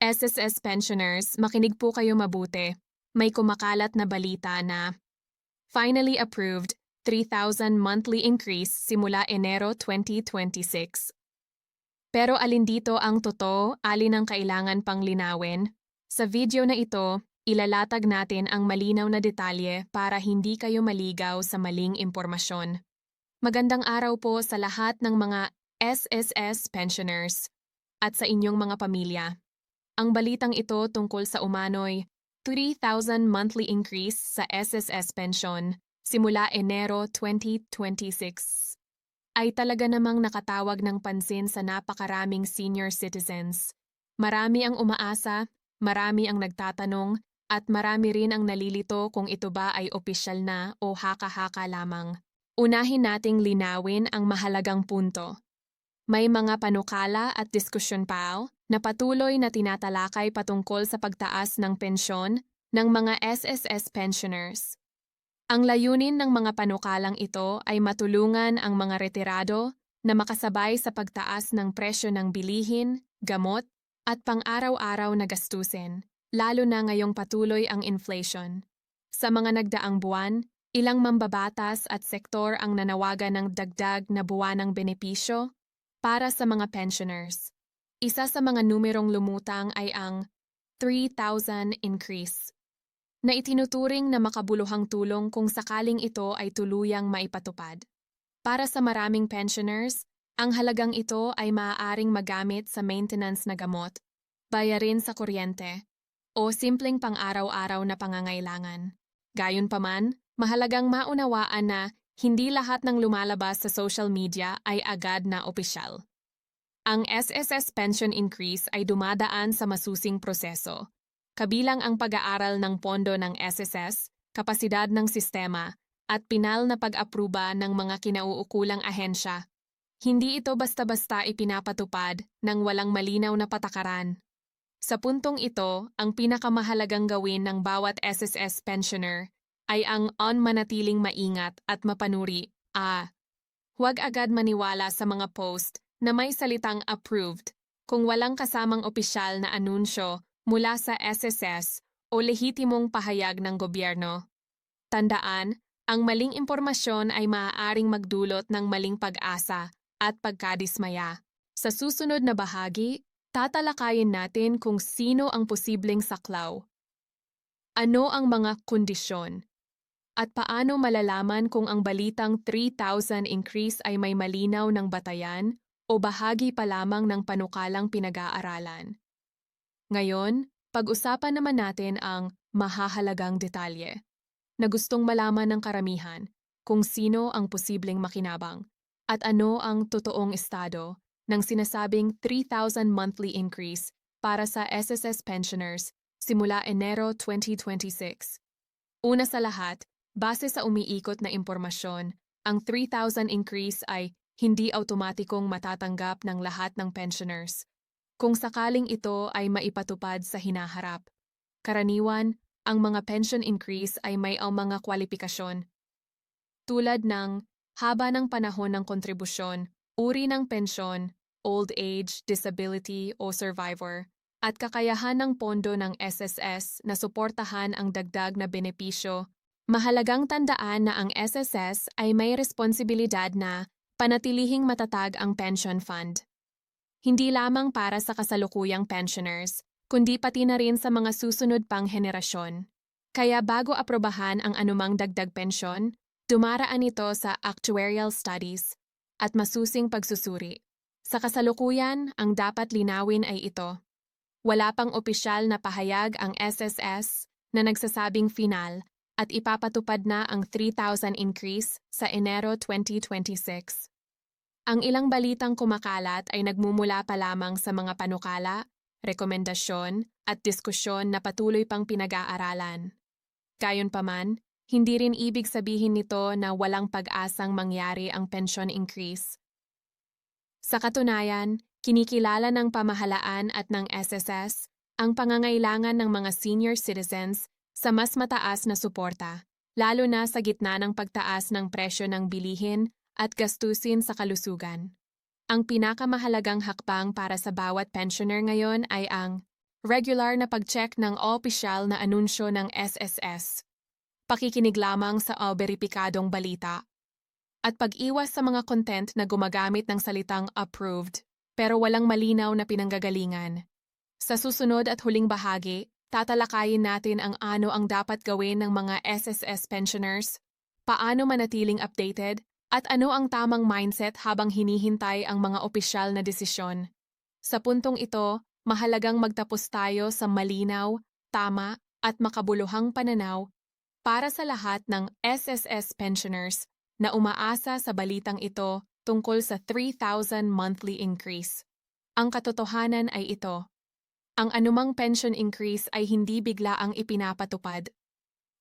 SSS pensioners, makinig po kayo mabuti. May kumakalat na balita na finally approved 3,000 monthly increase simula Enero 2026. Pero alin dito ang totoo, alin ang kailangan pang linawin? Sa video na ito, ilalatag natin ang malinaw na detalye para hindi kayo maligaw sa maling impormasyon. Magandang araw po sa lahat ng mga SSS pensioners at sa inyong mga pamilya. Ang balitang ito tungkol sa umano'y 3,000 monthly increase sa SSS pension simula Enero 2026 ay talaga namang nakatawag ng pansin sa napakaraming senior citizens. Marami ang umaasa, marami ang nagtatanong, at marami rin ang nalilito kung ito ba ay opisyal na o haka-haka lamang. Unahin nating linawin ang mahalagang punto. May mga panukala at diskusyon pa na patuloy na tinatalakay patungkol sa pagtaas ng pensyon ng mga SSS pensioners. Ang layunin ng mga panukalang ito ay matulungan ang mga retirado na makasabay sa pagtaas ng presyo ng bilihin, gamot, at pang-araw-araw na gastusin, lalo na ngayong patuloy ang inflation. Sa mga nagdaang buwan, ilang mambabatas at sektor ang nanawagan ng dagdag na buwanang benepisyo para sa mga pensioners. Isa sa mga numerong lumutang ay ang 3,000 increase, na itinuturing na makabuluhang tulong kung sakaling ito ay tuluyang maipatupad. Para sa maraming pensioners, ang halagang ito ay maaaring magamit sa maintenance na gamot, bayarin sa kuryente, o simpleng pang-araw-araw na pangangailangan. Gayunpaman, mahalagang maunawaan na hindi lahat ng lumalabas sa social media ay agad na opisyal. Ang SSS pension increase ay dumadaan sa masusing proseso, kabilang ang pag-aaral ng pondo ng SSS, kapasidad ng sistema, at pinal na pag-apruba ng mga kinauukulang ahensya. Hindi ito basta-basta ipinapatupad ng walang malinaw na patakaran. Sa puntong ito, ang pinakamahalagang gawin ng bawat SSS pensioner ay ang manatiling maingat at mapanuri. Huwag agad maniwala sa mga post na may salitang approved kung walang kasamang opisyal na anunsyo mula sa SSS o lehitimong pahayag ng gobyerno. Tandaan, ang maling impormasyon ay maaaring magdulot ng maling pag-asa at pagkadismaya. Sa susunod na bahagi, tatalakayin natin kung sino ang posibleng saklaw, ano ang mga kondisyon, at paano malalaman kung ang balitang 3,000 increase ay may malinaw ng batayan o bahagi pa lamang ng panukalang pinag-aaralan. Ngayon, pag-usapan naman natin ang mahahalagang detalye na gustong malaman ng karamihan kung sino ang posibleng makinabang at ano ang totoong estado ng sinasabing 3,000 monthly increase para sa SSS pensioners simula Enero 2026. Una sa lahat, base sa umiikot na impormasyon, ang 3,000 increase ay hindi automatikong matatanggap ng lahat ng pensioners kung sakaling ito ay maipatupad sa hinaharap. Karaniwan, ang mga pension increase ay may mga kwalifikasyon, tulad ng haba ng panahon ng kontribusyon, uri ng pensyon, old age, disability o survivor, at kakayahan ng pondo ng SSS na suportahan ang dagdag na benepisyo. Mahalagang tandaan na ang SSS ay may responsibilidad na panatilihing matatag ang pension fund. Hindi lamang para sa kasalukuyang pensioners, kundi pati na rin sa mga susunod pang henerasyon. Kaya bago aprobahan ang anumang dagdag pensyon, dumaraan ito sa actuarial studies at masusing pagsusuri. Sa kasalukuyan, ang dapat linawin ay ito. Wala pang opisyal na pahayag ang SSS na nagsasabing final at ipapatupad na ang 3,000 increase sa Enero 2026. Ang ilang balitang kumakalat ay nagmumula pa lamang sa mga panukala, rekomendasyon, at diskusyon na patuloy pang pinag-aaralan. Gayunpaman, hindi rin ibig sabihin nito na walang pag-asang mangyari ang pension increase. Sa katunayan, kinikilala ng pamahalaan at ng SSS ang pangangailangan ng mga senior citizens sa mas mataas na suporta, lalo na sa gitna ng pagtaas ng presyo ng bilihin at gastusin sa kalusugan. Ang pinakamahalagang hakbang para sa bawat pensioner ngayon ay ang Regular na pag-check ng opisyal na anunsyo ng SSS. Pakikinig lamang sa beripikadong balita. At pag-iwas sa mga content na gumagamit ng salitang approved pero walang malinaw na pinanggagalingan. Sa susunod at huling bahagi, tatalakayin natin ang ang dapat gawin ng mga SSS pensioners, paano manatiling updated, at ano ang tamang mindset habang hinihintay ang mga opisyal na desisyon. Sa puntong ito, mahalagang magtapos tayo sa malinaw, tama, at makabuluhang pananaw para sa lahat ng SSS pensioners na umaasa sa balitang ito tungkol sa 3,000 monthly increase. Ang katotohanan ay ito. Ang anumang pension increase ay hindi biglaang ipinapatupad.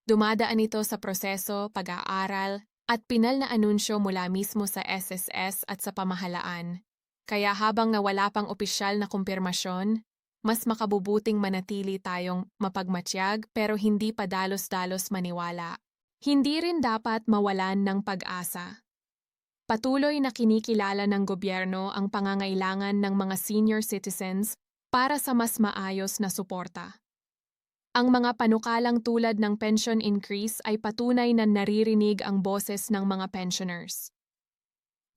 Dumadaan ito sa proseso, pag-aaral, at pinal na anunsyo mula mismo sa SSS at sa pamahalaan. Kaya habang nawala pang opisyal na kumpirmasyon, mas makabubuting manatili tayong mapagmatiyag pero hindi padalos-dalos maniwala. Hindi rin dapat mawalan ng pag-asa. Patuloy na kinikilala ng gobyerno ang pangangailangan ng mga senior citizens para sa mas maayos na suporta. Ang mga panukalang tulad ng pension increase ay patunay na naririnig ang boses ng mga pensioners.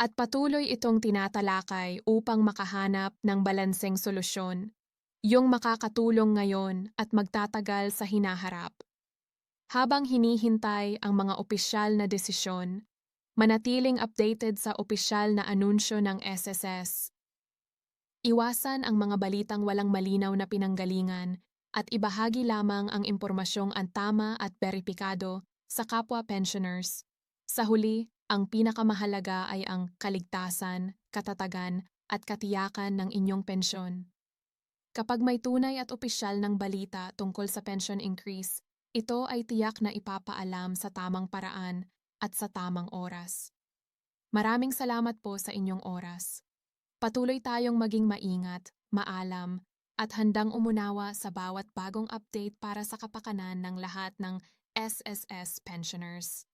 At patuloy itong tinatalakay upang makahanap ng balanseng solusyon, yung makakatulong ngayon at magtatagal sa hinaharap. Habang hinihintay ang mga opisyal na desisyon, manatiling updated sa opisyal na anunsyo ng SSS. Iwasan ang mga balitang walang malinaw na pinanggalingan at ibahagi lamang ang impormasyong tama at beripikado sa kapwa pensioners. Sa huli, ang pinakamahalaga ay ang kaligtasan, katatagan at katiyakan ng inyong pensyon. Kapag may tunay at opisyal ng balita tungkol sa pension increase, ito ay tiyak na ipapaalam sa tamang paraan at sa tamang oras. Maraming salamat po sa inyong oras. Patuloy tayong maging maingat, maalam, at handang umunawa sa bawat bagong update para sa kapakanan ng lahat ng SSS pensioners.